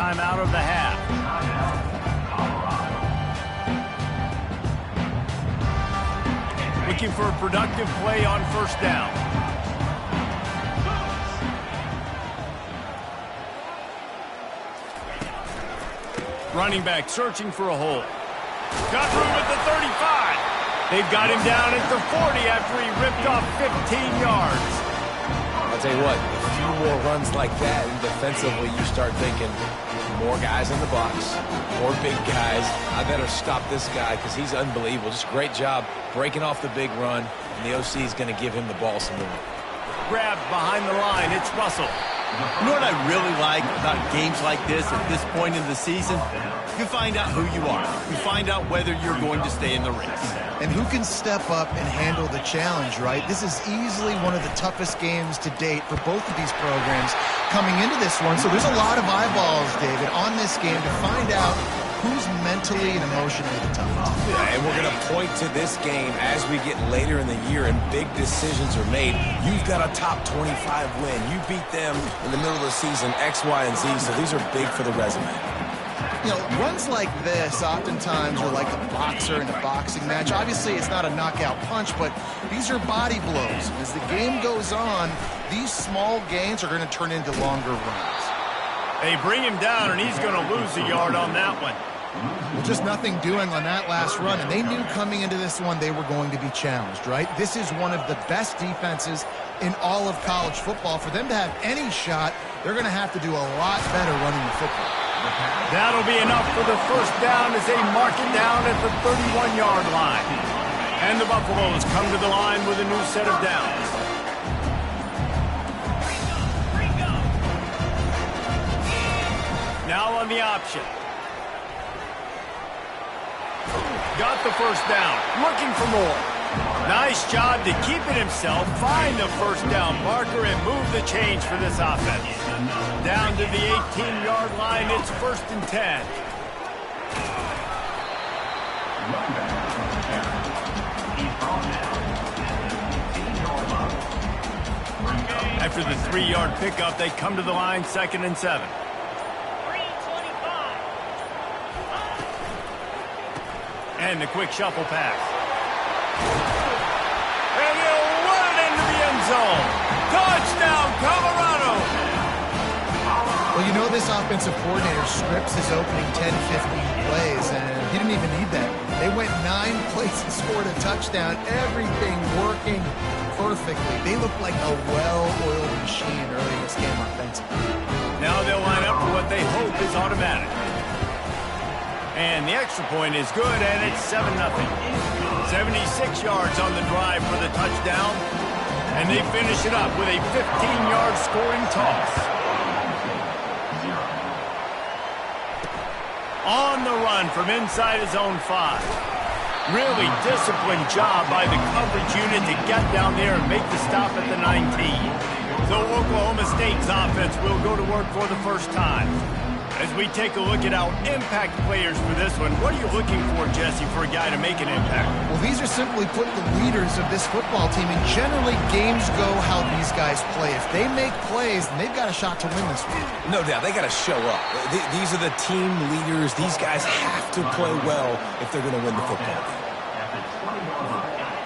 timeout of the half. Looking for a productive play on first down. Running back searching for a hole. Got room at the 35. They've got him down at the 40 after he ripped off 15 yards. I'll tell you what, a few more runs like that, and defensively you start thinking, more guys in the box, more big guys. I better stop this guy because he's unbelievable. Just great job breaking off the big run, and the OC is going to give him the ball some more. Grabbed behind the line, it's Russell. You know what I really like about games like this at this point in the season? You find out who you are. You find out whether you're going to stay in the race. And who can step up and handle the challenge, right? This is easily one of the toughest games to date for both of these programs coming into this one. So there's a lot of eyeballs, David, on this game to find out who's mentally and emotionally the toughest. Yeah, and we're going to point to this game as we get later in the year and big decisions are made. You've got a top 25 win. You beat them in the middle of the season, X, Y, and Z, so these are big for the resume. You know, runs like this oftentimes are like a boxer in a boxing match. Obviously, it's not a knockout punch, but these are body blows. As the game goes on, these small gains are going to turn into longer runs. They bring him down, and he's going to lose a yard on that one. Well, just nothing doing on that last run, and they knew coming into this one they were going to be challenged, right? This is one of the best defenses in all of college football. For them to have any shot, they're going to have to do a lot better running the football. That'll be enough for the first down as they mark it down at the 31-yard line. And the Buffaloes come to the line with a new set of downs. Now on the option. Got the first down. Looking for more. Nice job to keep it himself, find the first down marker, and move the change for this offense. Down to the 18-yard line, it's 1st and 10. After the 3-yard pickup, they come to the line, 2nd and 7. And the quick shuffle pass. And he'll run it into the end zone. Touchdown, Colorado! Well, you know this offensive coordinator scripts his opening 10, 15 plays, and he didn't even need that. They went 9 plays and scored a touchdown. Everything working perfectly. They look like a well-oiled machine early in this game offensively. Now they'll line up for what they hope is automatic. And the extra point is good, and it's 7-0. 76 yards on the drive for the touchdown. And they finish it up with a 15-yard scoring toss. On the run from inside his own 5. Really disciplined job by the coverage unit to get down there and make the stop at the 19. So Oklahoma State's offense will go to work for the first time. As we take a look at our impact players for this one, what are you looking for, Jesse, for a guy to make an impact? Well, these are simply put the leaders of this football team, and generally games go how these guys play. If they make plays, then they've got a shot to win this one. No doubt, they got to show up. These are the team leaders. These guys have to play well if they're going to win the football game.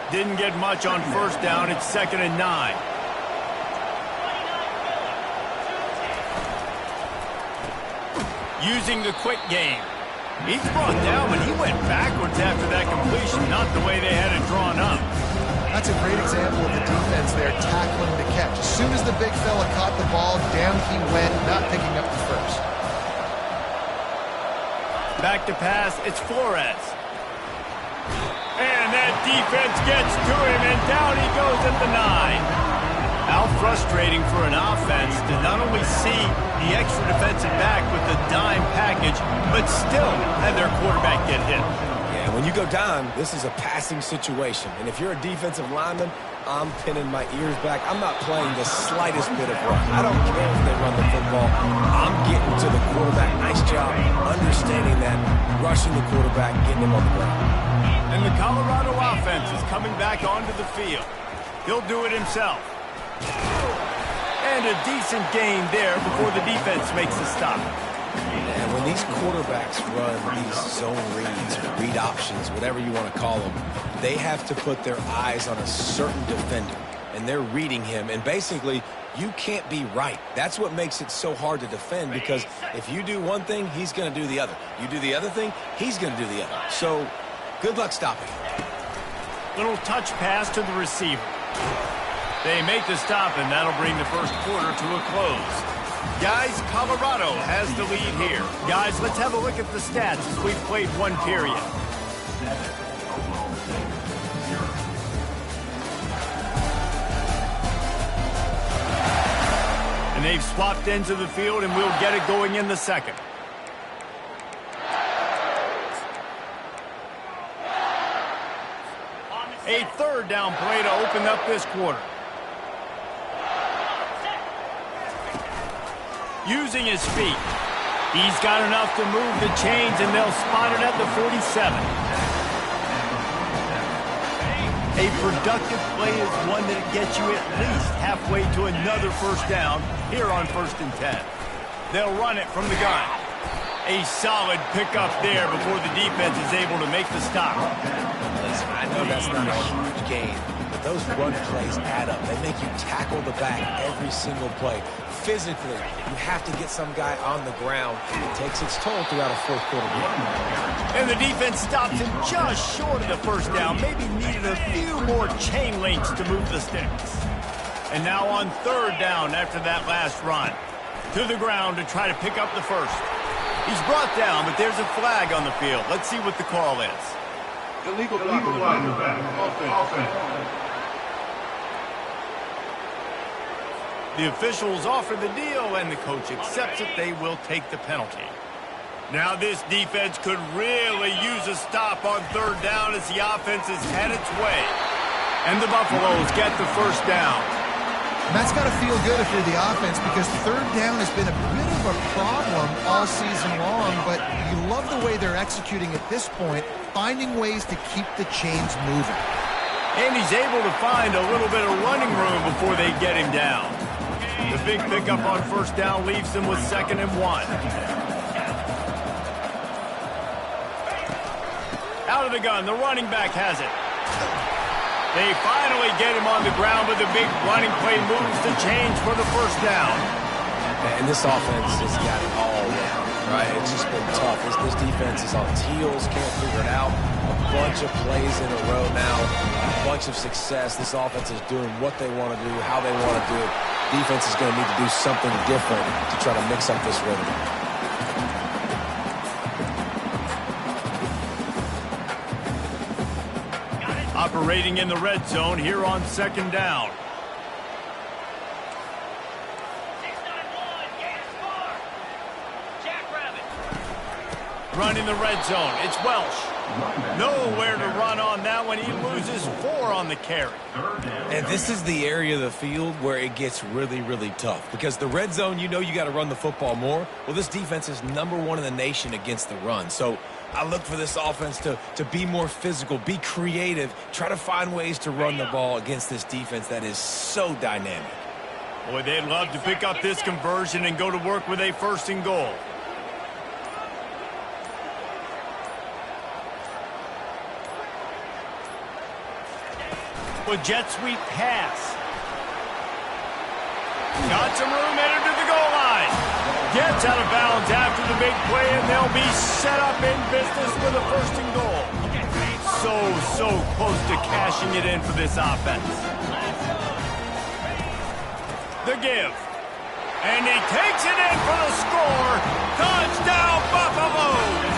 Didn't get much on first down. It's 2nd and 9. Using the quick game. He's brought down, but he went backwards after that completion, not the way they had it drawn up. That's a great example of the defense there, tackling the catch. As soon as the big fella caught the ball, down he went, not picking up the first. Back to pass, it's Flores. And that defense gets to him, and down he goes at the 9. How frustrating for an offense to not only see the extra defensive back with the dime package, but still have their quarterback get hit. Yeah, when you go down, this is a passing situation. And if you're a defensive lineman, I'm pinning my ears back. I'm not playing the slightest bit of run. I don't care if they run the football. I'm getting to the quarterback. Nice job understanding that, rushing the quarterback, getting him on the ground. And the Colorado offense is coming back onto the field. He'll do it himself. And a decent gain there before the defense makes the stop. quarterbacks run these zone reads, read options, whatever you want to call them, they have to put their eyes on a certain defender, and they're reading him. And basically, you can't be right. That's what makes it so hard to defend, because if you do one thing, he's going to do the other. You do the other thing, he's going to do the other. So good luck stopping him. Little touch pass to the receiver. They make the stop, and that'll bring the first quarter to a close. Guys, Colorado has the lead here. Guys, let's have a look at the stats as we've played one period. And they've swapped ends of the field, and we'll get it going in the second. A third down play to open up this quarter. Using his feet. He's got enough to move the chains, and they'll spot it at the 47. A productive play is one that gets you at least halfway to another first down here on 1st and 10. They'll run it from the gun. A solid pickup there before the defense is able to make the stop. Listen, I know that's not a huge gain, but those run plays add up. They make you tackle the back every single play. Physically, you have to get some guy on the ground. It takes its toll throughout a fourth quarter game. And the defense stops him just short of the first down. Maybe needed a few more chain links to move the sticks. And now on 3rd down after that last run. To the ground to try to pick up the first. He's brought down, but there's a flag on the field. Let's see what the call is. Illegal blocking the back. Offense. The officials offer the deal, and the coach accepts it. They will take the penalty. Now this defense could really use a stop on 3rd down as the offense has had its way. And the Buffaloes get the first down. And that's got to feel good if you're the offense, because 3rd down has been a bit of a problem all season long, but you love the way they're executing at this point, finding ways to keep the chains moving. And he's able to find a little bit of running room before they get him down. The big pickup on 1st down leaves them with 2nd and 1. Out of the gun, the running back has it. They finally get him on the ground, but the big running play moves the chains for the first down. And this offense has got it all wrong, right? It's just been tough. This defense is on its heels, can't figure it out. A bunch of plays in a row now, a bunch of success. This offense is doing what they want to do, how they want to do it. Defense is going to need to do something different to try to mix up this rhythm. Operating in the red zone here on 2nd down. Running the red zone. It's Welsh. Nowhere to run on that one. He loses 4 on the carry. And this is the area of the field where it gets really, really tough. Because the red zone, you know you got to run the football more. Well, this defense is #1 in the nation against the run. So I look for this offense to be more physical, be creative, try to find ways to run the ball against this defense that is so dynamic. Boy, they'd love to pick up this conversion and go to work with a 1st and goal. With jet sweep pass. Got some room headed to the goal line. Gets out of bounds after the big play, and they'll be set up in business with a 1st and goal. So close to cashing it in for this offense. The give. And he takes it in for the score. Touchdown, Buffaloes!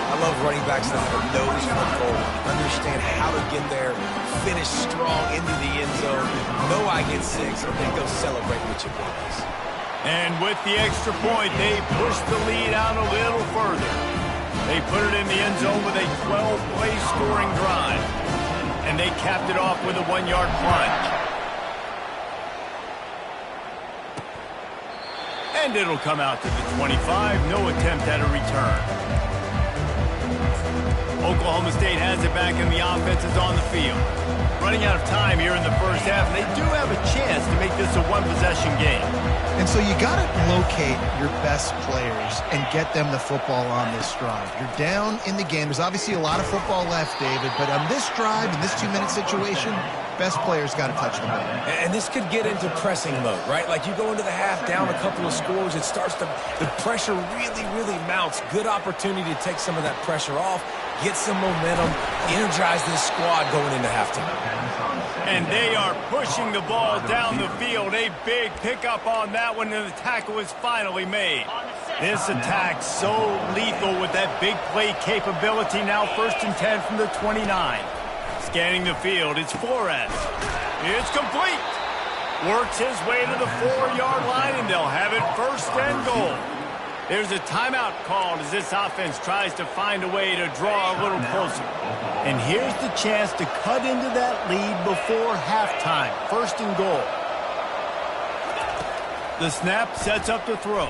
I love running backs that have a nose for the goal, understand how to get there, finish strong into the end zone, know I get 6, and then go celebrate with your boys. And with the extra point, they push the lead out a little further. They put it in the end zone with a 12-play scoring drive. And they capped it off with a 1-yard plunge. And it'll come out to the 25. No attempt at a return. Oklahoma State has it back, and the offense is on the field. Running out of time here in the first half, and they do have a chance to make this a one-possession game. And so you got to locate your best players and get them the football on this drive. You're down in the game. There's obviously a lot of football left, David, but on this drive, in this 2-minute situation, best players got to touch the ball. And this could get into pressing mode, right? Like you go into the half down a couple of scores, it starts to, the pressure really mounts. Good opportunity to take some of that pressure off, get some momentum, energize this squad going into halftime. And they are pushing the ball down the field. A big pickup on that one, and the tackle is finally made. This attack so lethal with that big play capability. Now 1st and 10 from the 29. Scanning the field, it's Flores. It's complete. Works his way to the 4-yard line, and they'll have it 1st and goal. There's a timeout called as this offense tries to find a way to draw a little closer. And here's the chance to cut into that lead before halftime. 1st and goal. The snap sets up the throw.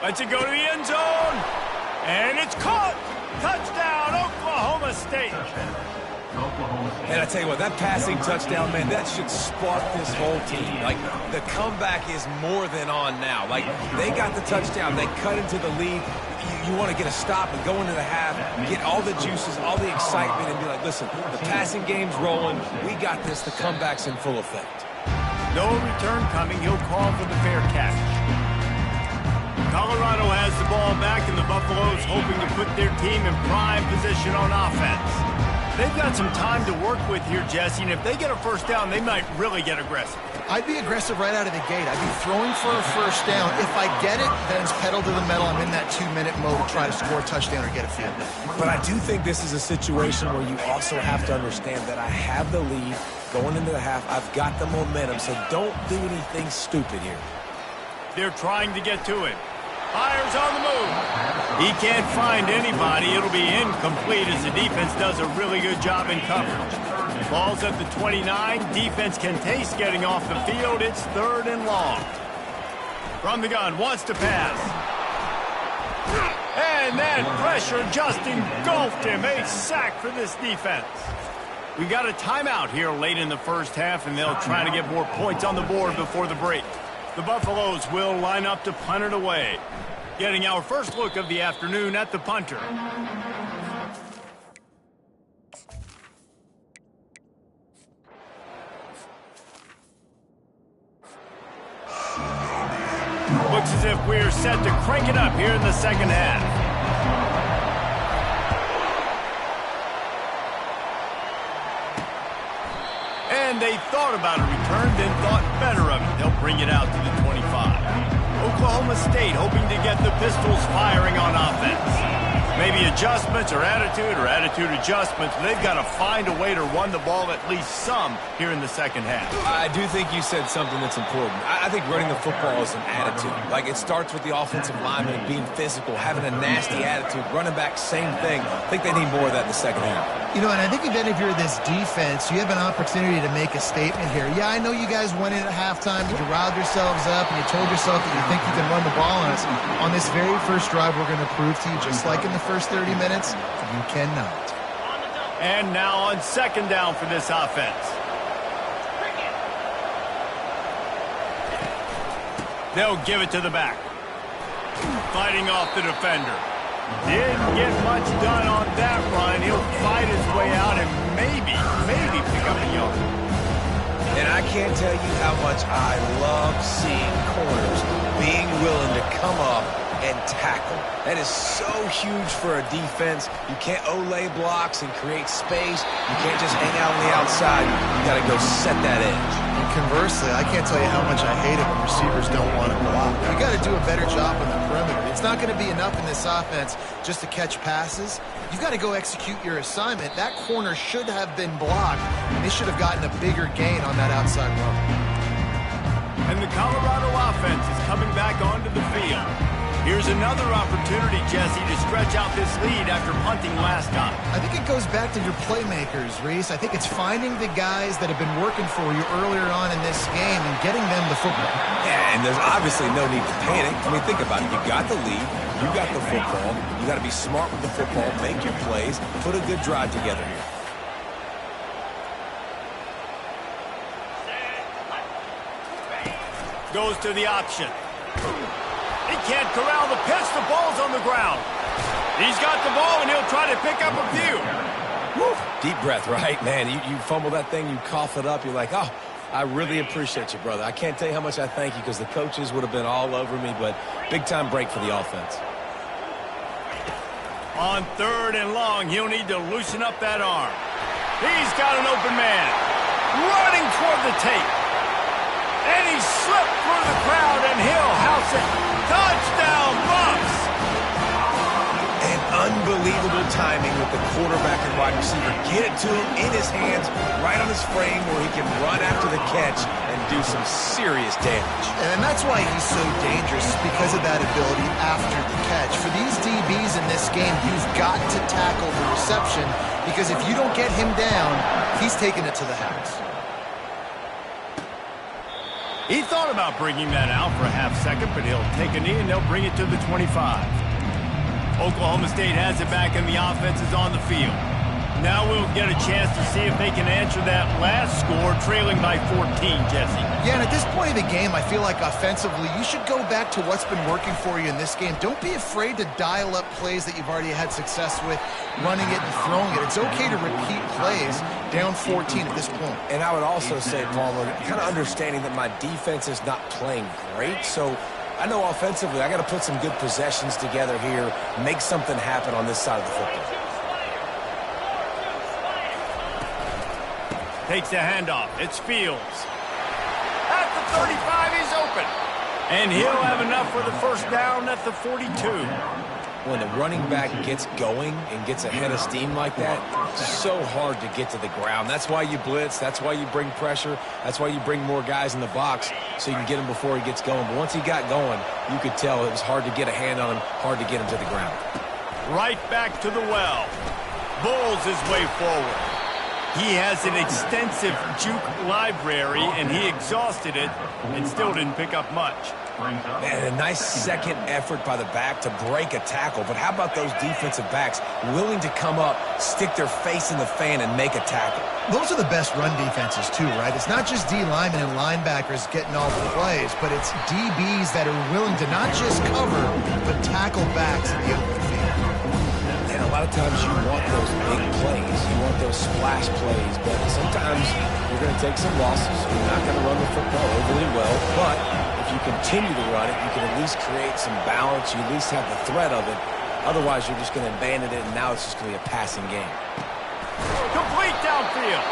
Lets it go to the end zone. And it's caught. Touchdown, Oklahoma State. And I tell you what, that passing touchdown, man, that should spark this whole team. Like, the comeback is more than on now. Like, they got the touchdown. They cut into the lead. You want to get a stop and go into the half, get all the juices, all the excitement, and be like, listen, the passing game's rolling. We got this. The comeback's in full effect. No return coming. He'll call for the fair catch. Colorado has the ball back, and the Buffaloes hoping to put their team in prime position on offense. They've got some time to work with here, Jesse, and if they get a 1st down, they might really get aggressive. I'd be aggressive right out of the gate. I'd be throwing for a 1st down. If I get it, then it's pedal to the metal. I'm in that 2-minute mode to try to score a touchdown or get a field goal. But I do think this is a situation where you also have to understand that I have the lead going into the half. I've got the momentum, so don't do anything stupid here. They're trying to get to it. Fires on the move. He can't find anybody. It'll be incomplete as the defense does a really good job in coverage. Ball's at the 29. Defense can taste getting off the field. It's 3rd and long. From the gun, wants to pass. And that pressure just engulfed him. A sack for this defense. We got a timeout here late in the 1st half, and they'll try to get more points on the board before the break. The Buffaloes will line up to punt it away. Getting our first look of the afternoon at the punter. Looks as if we're set to crank it up here in the 2nd half. And they thought about a return, then thought better of it. They'll bring it out to the 25. Oklahoma State hoping to get the Pistols firing on offense. Maybe adjustments or attitude adjustments. They've got to find a way to run the ball at least some here in the 2nd half. I do think you said something that's important. I think running the football is an attitude. Like, it starts with the offensive lineman being physical, having a nasty attitude. Running back, same thing. I think they need more of that in the 2nd half. You know, and I think even if you're this defense, you have an opportunity to make a statement here. Yeah, I know you guys went in at halftime, but you riled yourselves up, and you told yourself that you think you can run the ball on us. On this very first drive, we're going to prove to you, just like in the first 30 minutes, you cannot. And now on 2nd down for this offense. They'll give it to the back. Fighting off the defender. Didn't get much done on that run. He'll fight his way out and maybe pick up a yard. And I can't tell you how much I love seeing corners being willing to come up and tackle. That is so huge for a defense. You can't olay blocks and create space. You can't just hang out on the outside. You got to go set that edge. And conversely, I can't tell you how much I hate it when receivers don't want to block. You got to do a better job on the perimeter. It's not going to be enough in this offense just to catch passes. You've got to go execute your assignment. That corner should have been blocked, and they should have gotten a bigger gain on that outside run. And the Colorado offense is coming back onto the field. Here's another opportunity, Jesse, to stretch out this lead after punting last time. I think it goes back to your playmakers, Reese. I think it's finding the guys that have been working for you earlier on in this game and getting them the football. Yeah, and there's obviously no need to panic. I mean, think about it. You got the lead. You got the football. You got to be smart with the football, make your plays, put a good drive together here. goes to the option. He can't corral the pitch. The ball's on the ground. He's got the ball, and he'll try to pick up a few. Woo. Deep breath, right? Man, you fumble that thing, you cough it up. You're like, oh, I really appreciate you, brother. I can't tell you how much I thank you because the coaches would have been all over me, but big-time break for the offense. On 3rd and long, he'll need to loosen up that arm. He's got an open man. Running toward the tape. And he slipped through the crowd, and he'll house it. Touchdown, Bucs! And unbelievable timing with the quarterback and wide receiver. Get it to him in his hands, right on his frame where he can run after the catch and do some serious damage. And that's why he's so dangerous, because of that ability after the catch. For these DBs in this game, you've got to tackle the reception, because if you don't get him down, he's taking it to the house. He thought about bringing that out for a half second, but he'll take a knee and they'll bring it to the 25. Oklahoma State has it back and the offense is on the field. Now we'll get a chance to see if they can answer that last score, trailing by 14, Jesse. Yeah, and at this point of the game, I feel like offensively, you should go back to what's been working for you in this game. Don't be afraid to dial up plays that you've already had success with, running it and throwing it. It's okay to repeat plays down 14 at this point. And I would also say, Palmer, kind of understanding that my defense is not playing great, so I know offensively I got to put some good possessions together here, make something happen on this side of the football. Takes the handoff. It's Fields. At the 35, he's open. And he'll have enough for the first down at the 42. When the running back gets going and gets ahead of steam like that, it's so hard to get to the ground. That's why you blitz. That's why you bring pressure. That's why you bring more guys in the box so you can get him before he gets going. But once he got going, you could tell it was hard to get a hand on him, hard to get him to the ground. Right back to the well. Bowles his way forward. He has an extensive juke library, and he exhausted it and still didn't pick up much. Man, a nice second effort by the back to break a tackle. But how about those defensive backs willing to come up, stick their face in the fan, and make a tackle? Those are the best run defenses, too, right? It's not just D linemen and linebackers getting all the plays, but it's DBs that are willing to not just cover, but tackle backs in the open field. And a lot of times you want those big plays. You want those splash plays. But sometimes you're going to take some losses. You're not going to run the football overly well. But if you continue to run it, you can at least create some balance. You at least have the threat of it. Otherwise, you're just going to abandon it, and now it's just going to be a passing game. Complete downfield.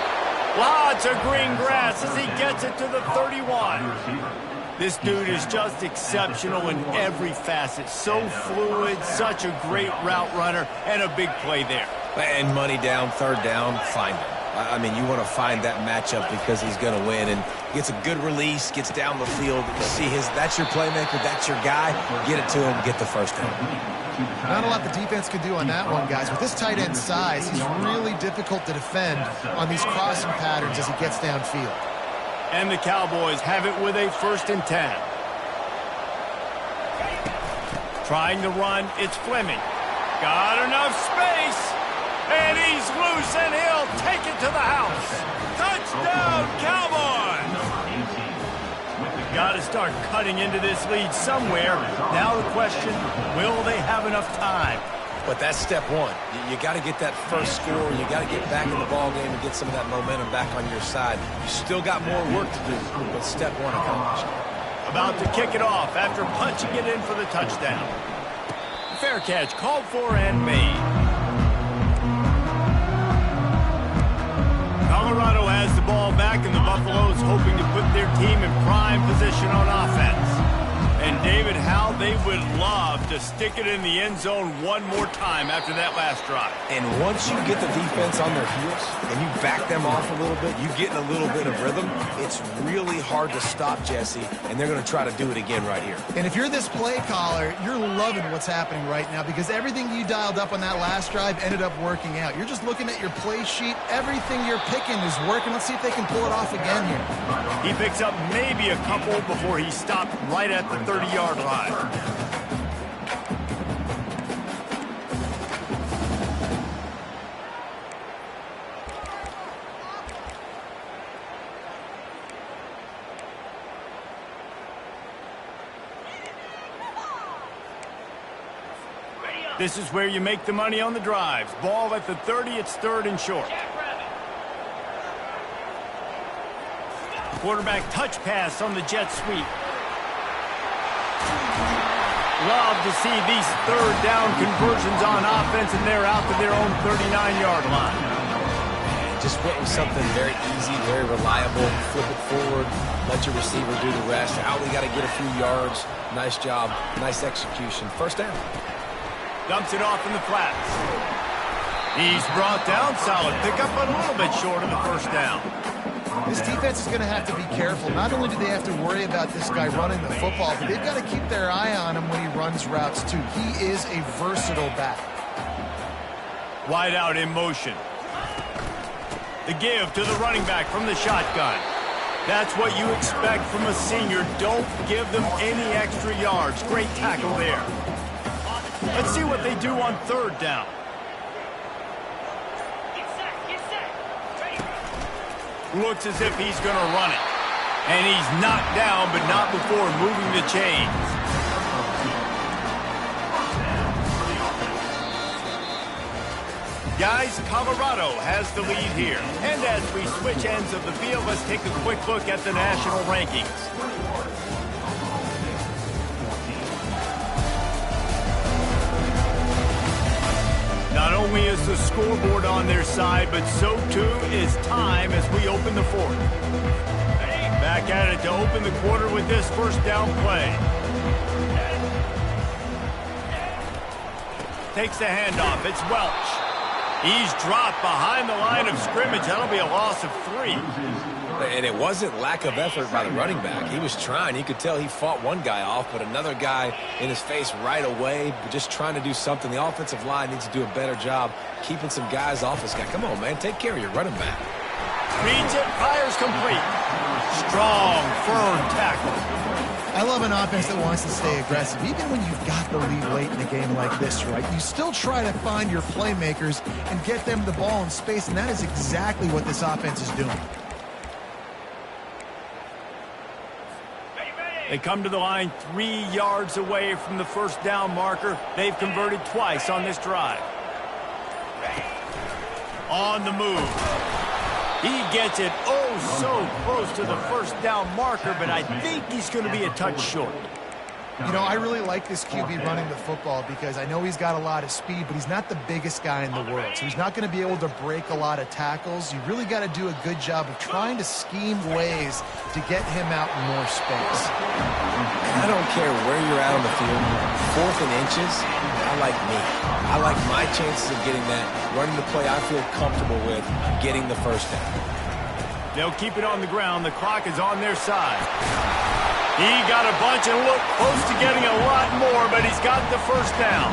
Lots of green grass as he gets it to the 31. This dude is just exceptional in every facet. So fluid, such a great route runner, and a big play there. And money down, third down, find him. I mean, you want to find that matchup because he's going to win. And gets a good release, gets down the field. You see that's your playmaker, that's your guy. Get it to him, get the first down. Not a lot the defense can do on that one, guys. With this tight end size, he's really difficult to defend on these crossing patterns as he gets downfield. And the Cowboys have it with a 1st and 10. Trying to run, it's Fleming. Got enough space. And he's loose, and he'll take it to the house. Touchdown, Cowboys! Got to start cutting into this lead somewhere. Now the question, will they have enough time? But that's step one. You got to get that first score. You got to get back in the ball game and get some of that momentum back on your side. You still got more work to do, but step one accomplished. About to kick it off after punching it in for the touchdown. Fair catch called for and made. Colorado has the ball back, and the Buffaloes hoping to put their team in prime position on offense. And David, how they would love to stick it in the end zone one more time after that last drive. And once you get the defense on their heels and you back them off a little bit, you get in a little bit of rhythm, it's really hard to stop, Jesse, and they're going to try to do it again right here. And if you're this play caller, you're loving what's happening right now because everything you dialed up on that last drive ended up working out. You're just looking at your play sheet. Everything you're picking is working. Let's see if they can pull it off again here. He picks up maybe a couple before he stopped right at the 30-yard line. This is where you make the money on the drives. Ball at the 30, it's 3rd and short. Quarterback touch pass on the jet sweep. Love to see these 3rd down conversions on offense, and they're out to their own 39-yard line. Just went with something very easy, very reliable. Flip it forward, let your receiver do the rest. Only got to get a few yards. Nice job, nice execution. First down. Dumps it off in the flats. He's brought down. Solid pickup, but a little bit short of the first down. This defense is going to have to be careful. Not only do they have to worry about this guy running the football, but they've got to keep their eye on him when he runs routes, too. He is a versatile back. Wide out in motion. The give to the running back from the shotgun. That's what you expect from a senior. Don't give them any extra yards. Great tackle there. Let's see what they do on 3rd down. Looks as if he's going to run it. And he's knocked down, but not before moving the chains. Guys, Colorado has the lead here. And as we switch ends of the field, let's take a quick look at the national rankings. Not only is the scoreboard on their side, but so too is time as we open the 4th. Back at it to open the quarter with this first down play. Takes the handoff. It's Welch. He's dropped behind the line of scrimmage. That'll be a loss of 3. And it wasn't lack of effort by the running back. He was trying. You could tell he fought one guy off, but another guy in his face right away, just trying to do something. The offensive line needs to do a better job keeping some guys off this guy. Come on, man. Take care of your running back. Reads it. Fires complete. Strong, firm tackle. I love an offense that wants to stay aggressive. Even when you've got the lead late in a game like this, right? You still try to find your playmakers and get them the ball in space, and that is exactly what this offense is doing. They come to the line 3 yards away from the first down marker. They've converted twice on this drive. On the move. He gets it so close to the first down marker, but I think he's going to be a touch short. You know, I really like this QB running the football because I know he's got a lot of speed, but he's not the biggest guy in the world. So he's not going to be able to break a lot of tackles. You really got to do a good job of trying to scheme ways to get him out in more space. I don't care where you're at on the field. 4th and inches, I like me. I like my chances of getting that, running the play I feel comfortable with, getting the first down. They'll keep it on the ground. The clock is on their side. He got a bunch and looked close to getting a lot more, but he's got the first down.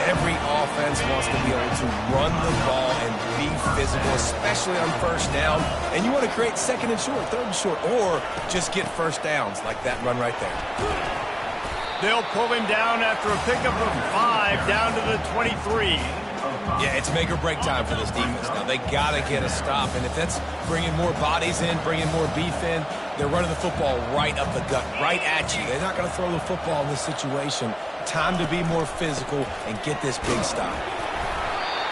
Every offense wants to be able to run the ball and be physical, especially on first down. And you want to create 2nd and short, 3rd and short, or just get first downs like that run right there. They'll pull him down after a pickup of 5 down to the 23. Yeah, it's make or break time for this defense. Now, they got to get a stop, and if that's bringing more bodies in, bringing more beef in, they're running the football right up the gut, right at you. They're not going to throw the football in this situation. Time to be more physical and get this big stop.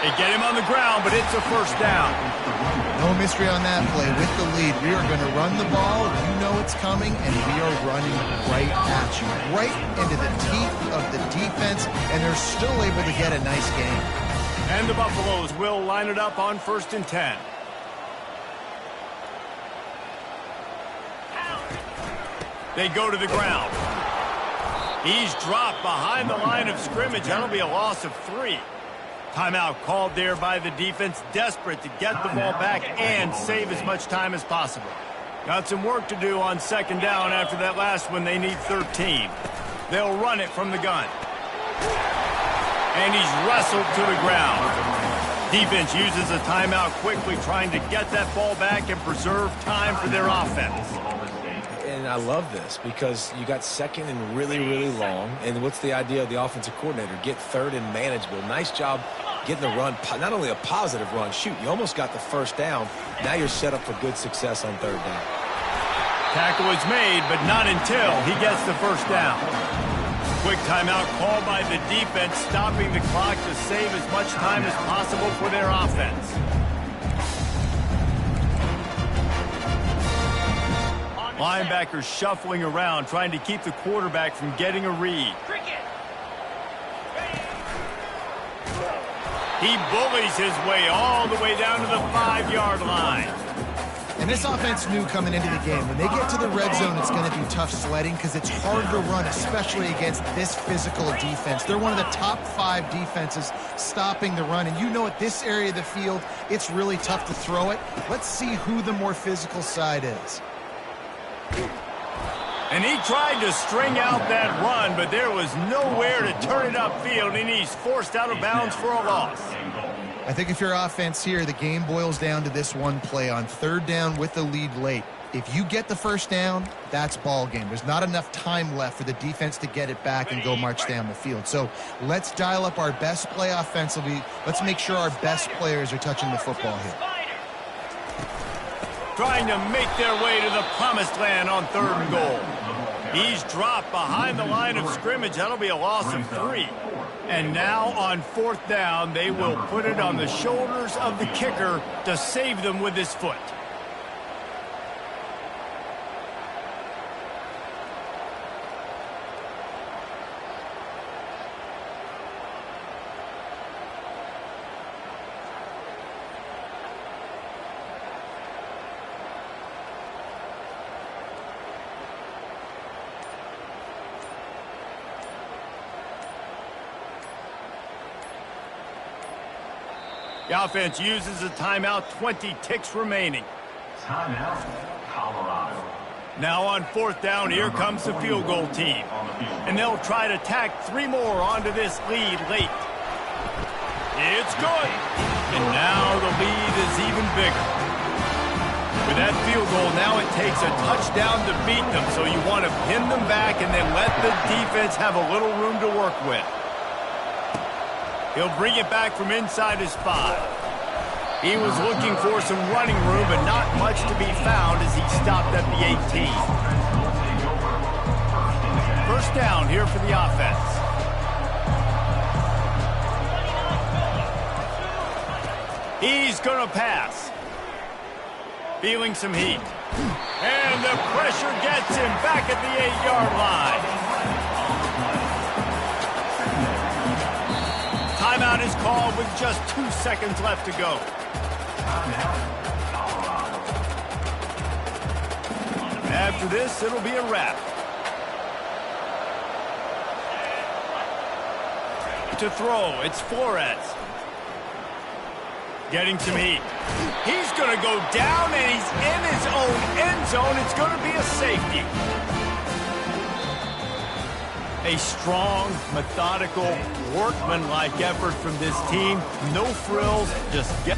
They get him on the ground, but it's a first down. No mystery on that play. With the lead, we are going to run the ball. You know it's coming, and we are running right at you, right into the teeth of the defense, and they're still able to get a nice game. And the Buffaloes will line it up on 1st and 10. They go to the ground. He's dropped behind the line of scrimmage. That'll be a loss of 3. Timeout called there by the defense, desperate to get the ball back and save as much time as possible. Got some work to do on 2nd down after that last one. They need 13. They'll run it from the gun. And he's wrestled to the ground. Defense uses a timeout quickly, trying to get that ball back and preserve time for their offense. And I love this because you got 2nd and really, really long. And what's the idea of the offensive coordinator? Get 3rd and manageable. Nice job getting the run, not only a positive run, shoot, you almost got the first down. Now you're set up for good success on 3rd down. Tackle is made, but not until he gets the first down. Quick timeout called by the defense, stopping the clock to save as much time as possible for their offense. Linebackers shuffling around, trying to keep the quarterback from getting a read. He bullies his way all the way down to the 5-yard line. And this offense knew coming into the game, when they get to the red zone, it's going to be tough sledding because it's hard to run, especially against this physical defense. They're one of the top 5 defenses stopping the run. And you know at this area of the field, it's really tough to throw it. Let's see who the more physical side is. And he tried to string out that run, but there was nowhere to turn it upfield, and he's forced out of bounds for a loss. I think if you're offense here, the game boils down to this one play on 3rd down with the lead late. If you get the first down, that's ball game. There's not enough time left for the defense to get it back and go march down the field. So let's dial up our best play offensively. Let's make sure our best players are touching the football here. Trying to make their way to the promised land on 3rd and goal. He's dropped behind the line of scrimmage. That'll be a loss of 3. And now on 4th down, they will put it on the shoulders of the kicker to save them with his foot. The offense uses a timeout, 20 ticks remaining. Timeout, Colorado. Now on 4th down, here comes the field goal team. And they'll try to tack 3 more onto this lead late. It's good. And now the lead is even bigger. With that field goal, now it takes a touchdown to beat them, so you want to pin them back and then let the defense have a little room to work with. He'll bring it back from inside his 5. He was looking for some running room, but not much to be found as he stopped at the 18. First down here for the offense. He's going to pass. Feeling some heat. And the pressure gets him back at the 8-yard line. Timeout is called with just 2 seconds left to go. After this, it'll be a wrap. To throw, it's Flores. Getting some heat. He's going to go down, and he's in his own end zone. It's going to be a safety. A strong, methodical, workmanlike effort from this team. No frills, just get...